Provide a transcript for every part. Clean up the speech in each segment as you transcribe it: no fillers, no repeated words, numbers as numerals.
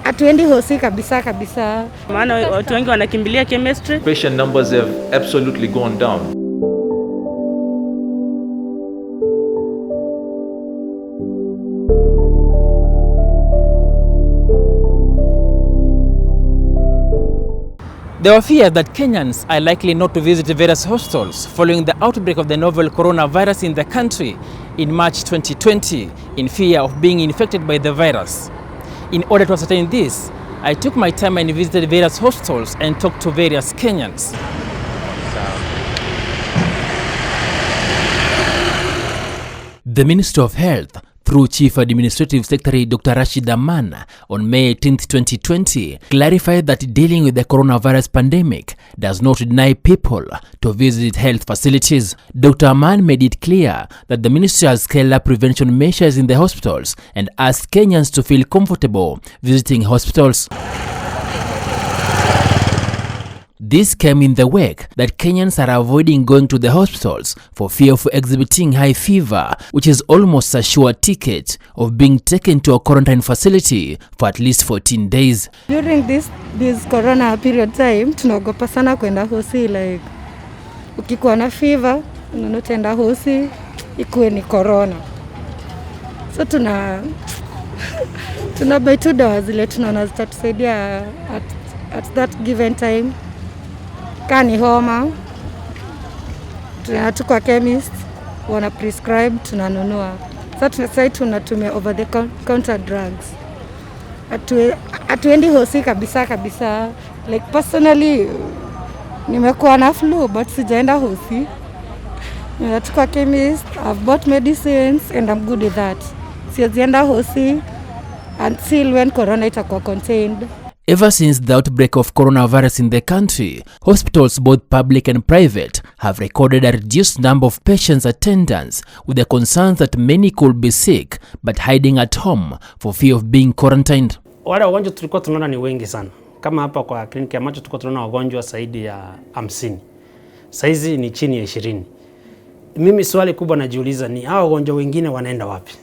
Hatuendi hosi kabisa. Maana watu wengi wanakimbilia chemistry. Patient numbers have absolutely gone down. There were fears that Kenyans are likely not to visit various hospitals following the outbreak of the novel coronavirus in the country in March 2020 in fear of being infected by the virus. In order to ascertain this, I took my time and visited various hospitals and talked to various Kenyans. The Minister of Health, through Chief Administrative Secretary Dr. Rashid Aman, on May 18, 2020, clarified that dealing with the coronavirus pandemic does not deny people to visit health facilities. Dr. Aman made it clear that the ministry has scaled up prevention measures in the hospitals and asked Kenyans to feel comfortable visiting hospitals. This came in the wake that Kenyans are avoiding going to the hospitals for fear of exhibiting high fever, which is almost a sure ticket of being taken to a quarantine facility for at least 14 days. During this corona period time, tunaogopa sana kwenda hosi, like ukikuwa na fever, unatenda hosi, ikuwe ni corona. So tuna buy 2 dawa zile tunaona zitatusaidia at that given time. Kani homa, tunatuka chemist, wana prescribe, tunanunua. Sasa tunatumia over the counter drugs. Hatuendi hosi kabisa. Like personally, nimekuwa na flu but sijaenda hosi. Tunatuka chemist, I've bought medicines and I'm good with that. Sijaenda hosi until when corona itakuwa contained. Ever since the outbreak of coronavirus in the country, hospitals, both public and private, have recorded a reduced number of patients' attendance, with the concerns that many could be sick but hiding at home for fear of being quarantined. Wale wagonjwa tulikuwa tunaona ni wengi sana. Kama hapa kwa kliniki ya macho tulikuwa tunaona wagonjwa zaidi ya 50. Saizi ni chini ya 20. Mimi swali kubwa najiuliza ni hao wagonjwa wengine wanaenda wapi?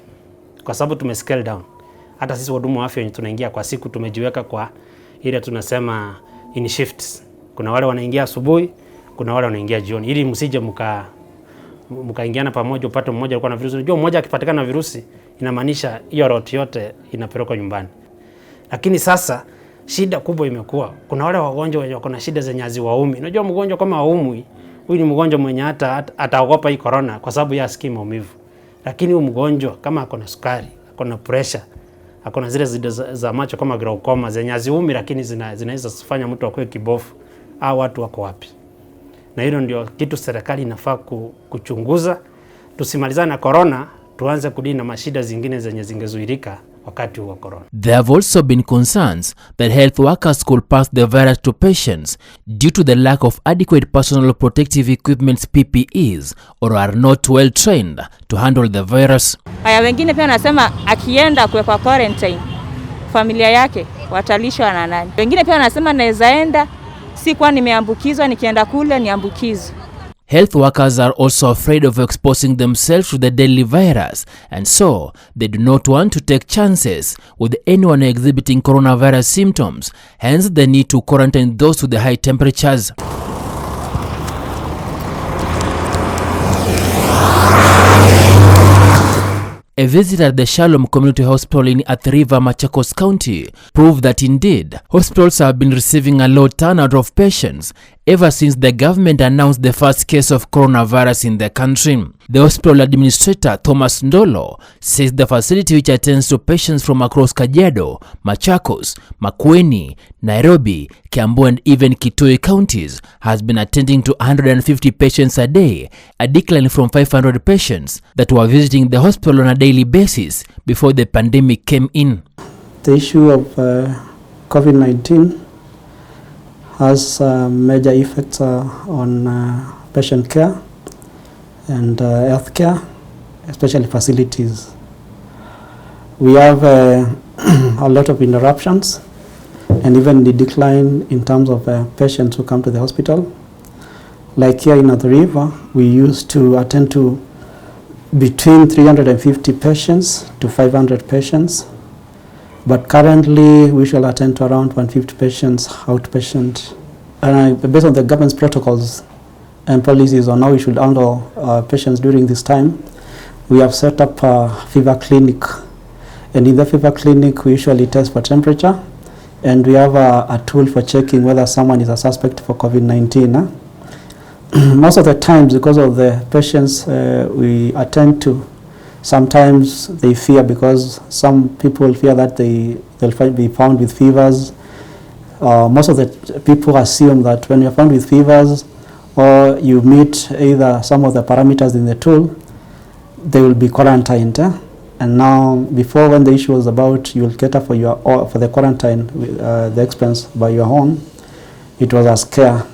Kwa sababu scale down. Hata sisi wahudumu wa afya tunaingia kwa siku, tumejiweka kwa ile tunasema in shifts. Kuna wale wanaingia asubuhi, kuna wale wanaingia jioni. Ili msije mkaingiana pamoja, upate mmoja alikuwa na virusi. Unajua mmoja akipatikana na virusi inamaanisha hiyo roti yote inapelekwa nyumbani. Lakini sasa shida kubwa imekuwa kuna wale wagonjwa wenye wako na shida zenye haziwaumi. Unajua mgonjwa kama haumwi, huyu ni mgonjwa mwenye hata ataogopa hii corona kwa sababu ya sikii maumivu. Lakini huyu mgonjwa kama ako na sukari, ako na pressure, akona zile za macho kama glaucoma zenye haziumi lakini zinaweza kufanya mtu akue kibofu, au watu wako wapi? Na hilo ndio kitu serikali inafaa kuchunguza. Tusimalizane na corona, tuanze kudili na mashida zingine zenye zingezuilika wakati wa corona. There have also been concerns that health workers could pass the virus to patients due to the lack of adequate personal protective equipment PPEs, or are not well trained to handle the virus. Haya, wengine pia wanasema akienda kwa quarantine familia yake watalishwa na nani? Wengine pia wanasema nawezaenda si kwa nimeambukizwa, nikienda kule niambukizwe. Health workers are also afraid of exposing themselves to the deadly virus, and so they do not want to take chances with anyone exhibiting coronavirus symptoms. Hence, they need to quarantine those with the high temperatures. A visit at the Shalom Community Hospital in Athi River, Machakos County, proved that indeed, hospitals have been receiving a low turnout of patients ever since the government announced the first case of coronavirus in the country. The hospital administrator, Thomas Ndolo, says the facility, which attends to patients from across Kajiado, Machakos, Makueni, Nairobi, Kiambu and even Kitui counties, has been attending to 150 patients a day, a decline from 500 patients that were visiting the hospital on a daily basis before the pandemic came in. The issue of COVID-19 has major effects on patient care and health care, especially facilities. We have a lot of interruptions and even the decline in terms of patients who come to the hospital. Like here in Athi River, we used to attend to between 350 patients to 500 patients. But currently, we shall attend to around 150 patients outpatient. And based on the government's protocols and policies on how we should handle patients during this time, we have set up a fever clinic. And in the fever clinic, we usually test for temperature, and we have a tool for checking whether someone is a suspect for COVID-19. Most of the times, because of the patients we attend to, sometimes they fear, because some people fear that they'll be found with fevers. Most of the people assume that when you're found with fevers, or you meet either some of the parameters in the tool, they will be quarantined. And now, before, when the issue was about you will cater for the quarantine, the expense by your own, it was a scare.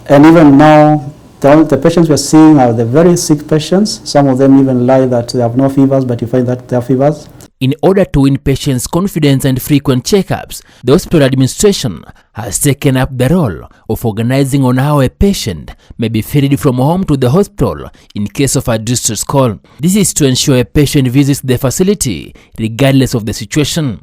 And even now, the patients we're seeing are the very sick patients. Some of them even lie that they have no fevers, but you find that they have fevers. In order to win patients' confidence and frequent checkups, the hospital administration has taken up the role of organizing on how a patient may be ferried from home to the hospital in case of a distress call. This is to ensure a patient visits the facility regardless of the situation.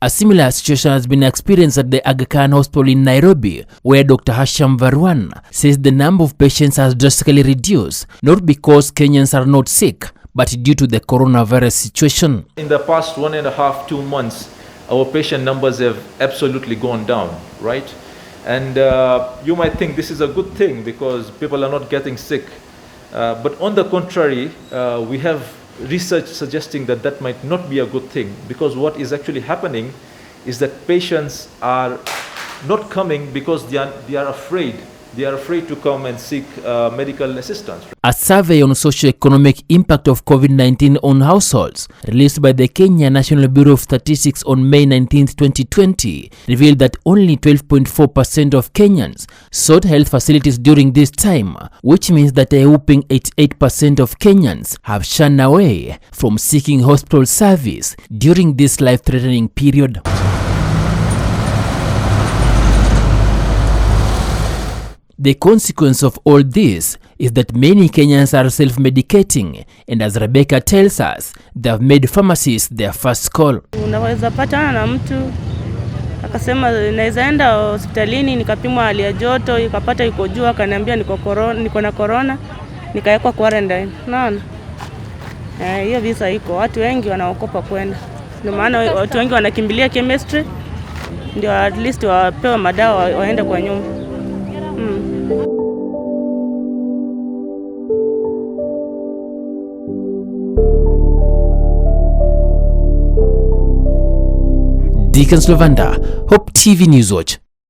A similar situation has been experienced at the Aga Khan Hospital in Nairobi, where Dr. Hasham Varwan says the number of patients has drastically reduced, not because Kenyans are not sick, but due to the coronavirus situation. In the past 1.5 to 2 months, our patient numbers have absolutely gone down, right? And you might think this is a good thing because people are not getting sick. But on the contrary, we have research suggesting that that might not be a good thing, because what is actually happening is that patients are not coming because they are afraid. They are afraid to come and seek medical assistance. A survey on socio-economic impact of COVID-19 on households, released by the Kenya National Bureau of Statistics on May 19, 2020, revealed that only 12.4% of Kenyans sought health facilities during this time, which means that a whopping 88% of Kenyans have shunned away from seeking hospital service during this life-threatening period. The consequence of all this is that many Kenyans are self-medicating, and as Rebecca tells us, they have made pharmacies their first call. Unaweza patana na mtu akasema naweza enda hospitalini nikapimwa hali ya joto, ikapata iko juu, akaniambia niko na corona, nikawekwa quarantine. Unaona? Hiyo visa iko. Watu wengi wanaokopa kwenda. Ndio maana watu wengi wanakimbilia chemistry ndio at least wapewe madawa waende kwa nyumba. Deacon Slovanda, Hope TV Newswatch.